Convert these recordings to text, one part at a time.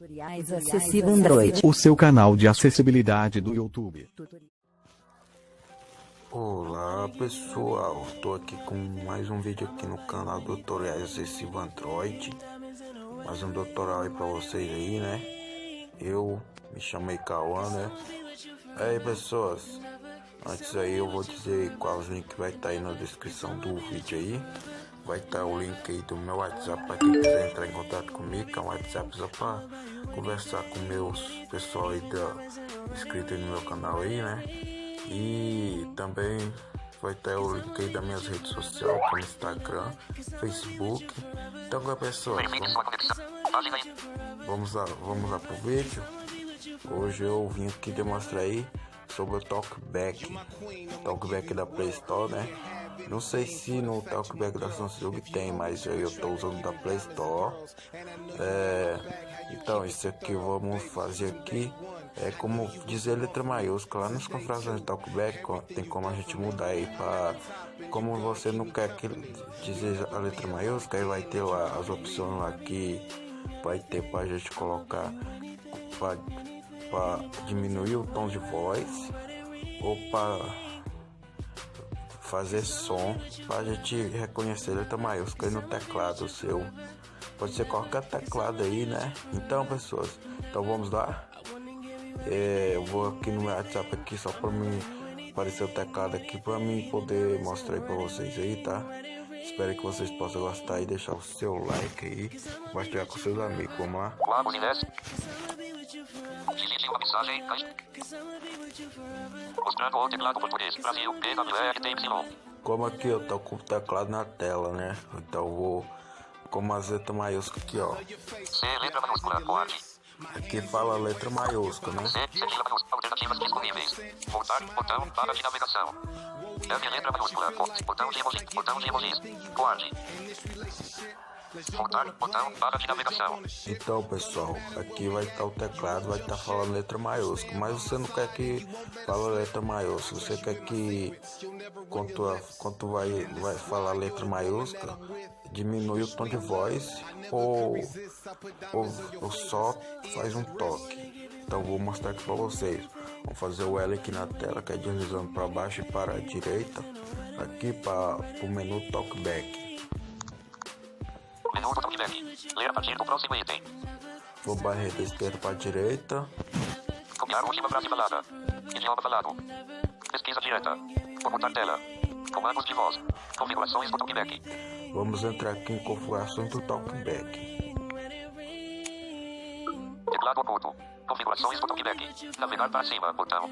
Tutoriais acessível Android. O seu canal de acessibilidade do YouTube. Olá pessoal, estou aqui com mais um vídeo aqui no canal Tutoriais Acessível Android. Mais um tutorial aí pra vocês aí, né? Eu me chamei Cauã, né? Aí pessoas, antes aí eu vou dizer qual os links vai estar aí na descrição do vídeo aí. Vai estar o link aí do meu WhatsApp para quem quiser entrar em contato comigo, que é um WhatsApp só para conversar com meus pessoal aí inscrito aí no meu canal aí, né? E também vai ter o link aí das minhas redes sociais, como Instagram, Facebook. Então, pessoal, vamos lá pro vídeo. Hoje eu vim aqui demonstrar aí sobre o Talkback da Play Store, né? Não sei se no Talkback da Samsung tem, mas eu estou usando da Play Store. Então, isso aqui vamos fazer aqui. É como dizer letra maiúscula. Lá nas configurações do Talkback tem como a gente mudar aí para... Como você não quer que dizer a letra maiúscula, aí vai ter lá as opções lá que vai ter para a gente colocar para diminuir o tom de voz ou para fazer som, para a gente reconhecer letra maiúscula aí no teclado seu. Pode ser qualquer teclado aí, né? Então, pessoas, então vamos lá. Eu vou aqui no meu WhatsApp aqui só para mim aparecer o teclado aqui para mim poder mostrar aí para vocês aí, tá? Espero que vocês possam gostar e deixar o seu like aí, compartilhar com seus amigos. Vamos lá. Digite uma mensagem, mostrando o teclado português, Brasil, PWRTY. Como aqui eu tô com o teclado na tela, né? Então eu vou com uma letra maiúscula aqui, ó. C, letra maiúscula, pode. Aqui fala letra maiúscula, né? C, cedilha maiúscula, alternativas disponíveis. Voltar, botão, barra de navegação. M, letra maiúscula, botão de emojis, pode. Voltar, botão, barra de navegação. Então, pessoal, aqui vai estar o teclado, vai estar falando letra maiúscula, mas você não quer que fale letra maiúscula, você quer que quando vai falar letra maiúscula, diminui o tom de voz ou só faz um toque. Então vou mostrar aqui para vocês. Vamos fazer o L aqui na tela, que é deslizando para baixo e para a direita, aqui para o menu Talkback. Menu do Talkback. Ler a partir do próximo item. Vou barrer da esquerda para a direita. Copiar última frase falada. Idioma falado. Pesquisa direta. Ocultar tela. Comandos de voz. Configurações do Talkback. Vamos entrar aqui em configurações do Talkback. Teclado oculto. Configurações do Talkback. Navegar para cima, botão.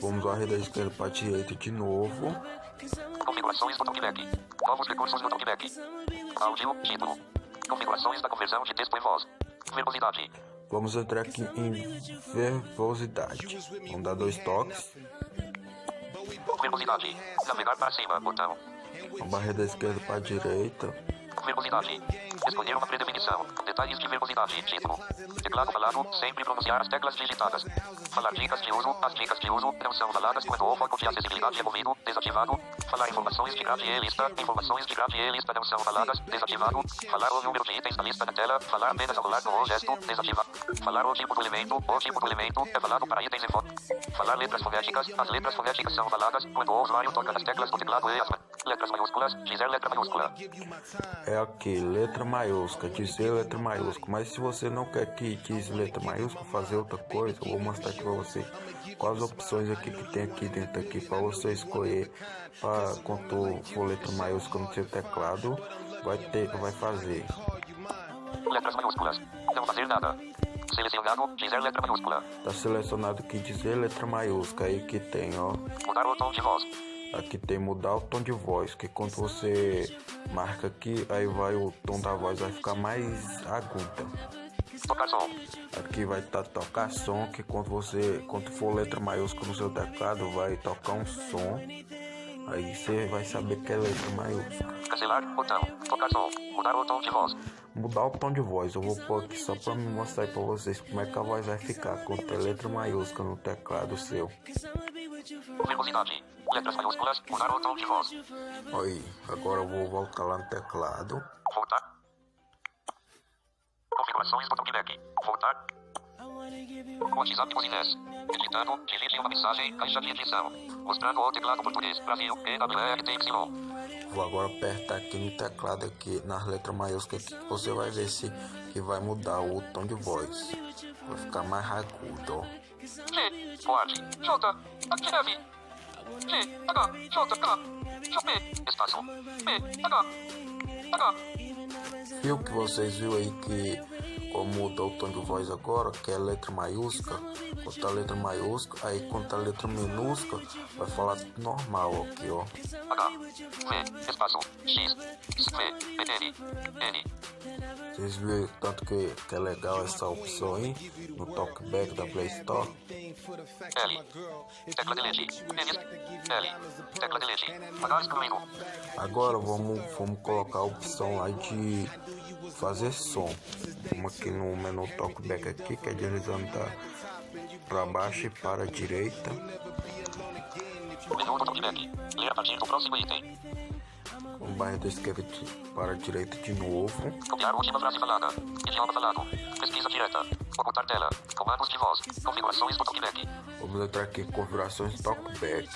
Vamos barrer da esquerda para a direita de novo. Configurações do Talkback. Novos recursos do Talkback. Áudio, título. Configurações da conversão de texto em voz. Verbosidade. Vamos entrar aqui em verbosidade. Vamos dar 2 toques. Verbosidade. Navegar para cima, botão. Vamos barrer da esquerda para a direita. Verbosidade. Escolher uma predefinição. Detalhes de verbosidade. Título. Teclado falado. Sempre pronunciar as teclas digitadas. Falar dicas de uso. As dicas de uso não são faladas quando o foco de acessibilidade é movido. Desativado. Falar informações de grade e lista. Informações de grade e lista não são faladas. Desativado. Falar o número de itens da lista na tela. Falar apenas ao rolar com o gesto. Desativado. Falar o tipo do elemento. O tipo do elemento é falado para itens em foto. Falar letras fonéticas. As letras fonéticas são faladas quando o usuário toca nas teclas do teclado e as letras maiúsculas. Dizer letra maiúscula. É aqui, letra maiúscula, dizer letra maiúscula. Mas se você não quer que diz letra maiúscula, fazer outra coisa, eu vou mostrar aqui para você quais opções aqui que tem aqui dentro aqui para você escolher para quando for letra maiúscula no seu teclado, vai fazer. Letras maiúsculas. Não fazer nada. Selecionado, dizer letra maiúscula. Tá selecionado aqui dizer letra maiúscula, aí que tem, ó. Mudar o tom de voz. Aqui tem mudar o tom de voz, que quando você marca aqui, aí o tom da voz vai ficar mais aguda. Tocar som. Aqui vai tocar som, que quando for letra maiúscula no seu teclado, vai tocar um som. Aí você vai saber que é letra maiúscula. Cancelar, botão. Tocar som. Mudar o tom de voz. Mudar o tom de voz, eu vou pôr aqui só para me mostrar aí para vocês como é que a voz vai ficar quando tem letra maiúscula no teclado seu. Verbosidade. Letras maiúsculas. Mudar o tom de voz. Aí, agora eu vou voltar lá no teclado. Voltar. Configurações, botão de back. Voltar. WhatsApp com inglês. Editando, digite uma mensagem, caixa de edição. Mostrando o teclado português. Brasil, EWRTY. Vou agora apertar aqui no teclado aqui nas letras maiúsculas aqui, que você vai ver se que vai mudar o tom de voz. Vai ficar mais agudo, ó. G, Word, J, F, G, H, J, K, P, espaço, P, H. Viu que vocês viram aí que como mudou o tom de voz agora, que é letra maiúscula, quando a letra maiúscula, aí quando a letra minúscula, vai falar tudo normal aqui, ó. H, V, espaço, X, V, N, N. Vocês viram tanto que é legal essa opção aí no TalkBack da Play Store. L, tecla delete, L, tecla delete, H excluindo. Agora vamos colocar a opção lá de fazer som. Vamos aqui no menu TalkBack aqui, que é deslizando para baixo e para a direita. Menu do TalkBack, ler a partir do próximo item. Com barra da esquerda para a direita de novo. Copiar última frase falada. Idioma falado. Pesquisa direta. Ocultar tela. Comandos de voz. Configurações do TalkBack. Vamos entrar aqui em configurações do TalkBack.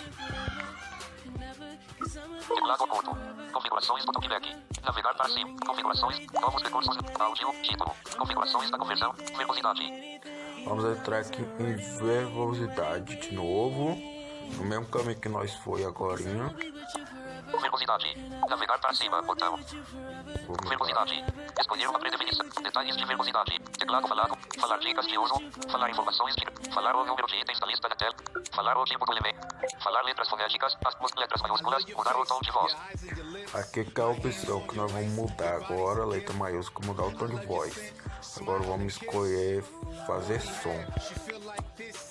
Teclado oculto. Configurações do TalkBack. Navegar para cima. Configurações. Novos recursos. Áudio. Título. Configurações da conversão. Verbosidade. Vamos entrar aqui em verbosidade de novo. No mesmo caminho que nós foi agorinha. Verbosidade. Navegar para cima. Botão. Verbosidade. Escolher uma predefinição. Detalhes de verbosidade. Teclado falado. Falar dicas de uso. Falar informações de. Falar o número de itens da lista da tela. Falar o tipo do elemento. Falar letras fonéticas. As letras maiúsculas. Mudar o tom de voz. Aqui que é a opção que nós vamos mudar agora. Letra maiúscula, mudar o tom de voz. Agora vamos escolher fazer som.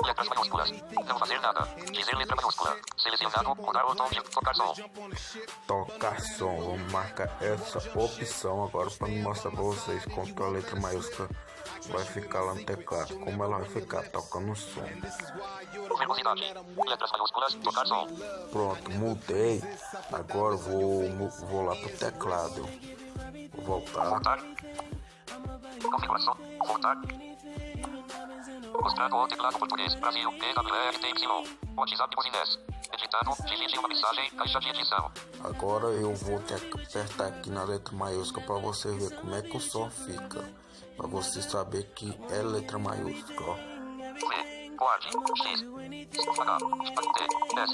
Letras maiúsculas. Não fazer nada. Dizer letra maiúscula. Selecionado. Mudar o tom de tocar som. Tocar som. Vamos marcar essa opção agora para mostrar para vocês como que a letra maiúscula vai ficar lá no teclado. Como ela vai ficar tocando som. Verbosidade. Letras maiúsculas. Tocar som. Pronto, mudei. Agora vou lá pro teclado. Vou voltar. Voltar. Configuração. Voltar. Mostrando o teclado português. Brasil. EWRTY. WhatsApp com inglês. Editando. Digite uma mensagem. Caixa de edição. Agora eu vou ter que apertar aqui na letra maiúscula para você ver como é que o som fica. Para você saber que é letra maiúscula. Ó. V, Word, X, H, T, S,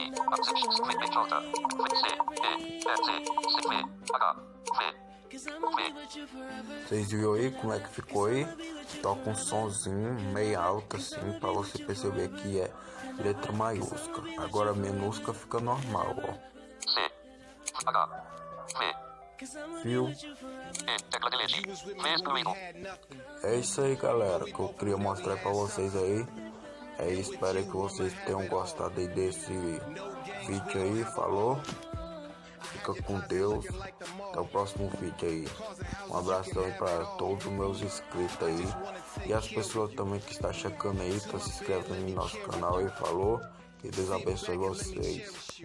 V, J, V, C, E, S, C, V, H, V. Vocês viram aí como é que ficou aí? Toca um sonzinho meio alto assim para você perceber que é letra maiúscula. Agora a minúscula fica normal, ó. C, H, V. Viu? E, tecla delete. V excluído. É isso aí, galera, que eu queria mostrar para vocês aí. É isso, espero que vocês tenham gostado aí desse vídeo aí. Falou? Fica com Deus. Até o próximo vídeo aí. Um abraço aí para todos os meus inscritos aí. E as pessoas também que estão checando aí, tá se inscrevendo no nosso canal aí. Falou? Que Deus abençoe vocês.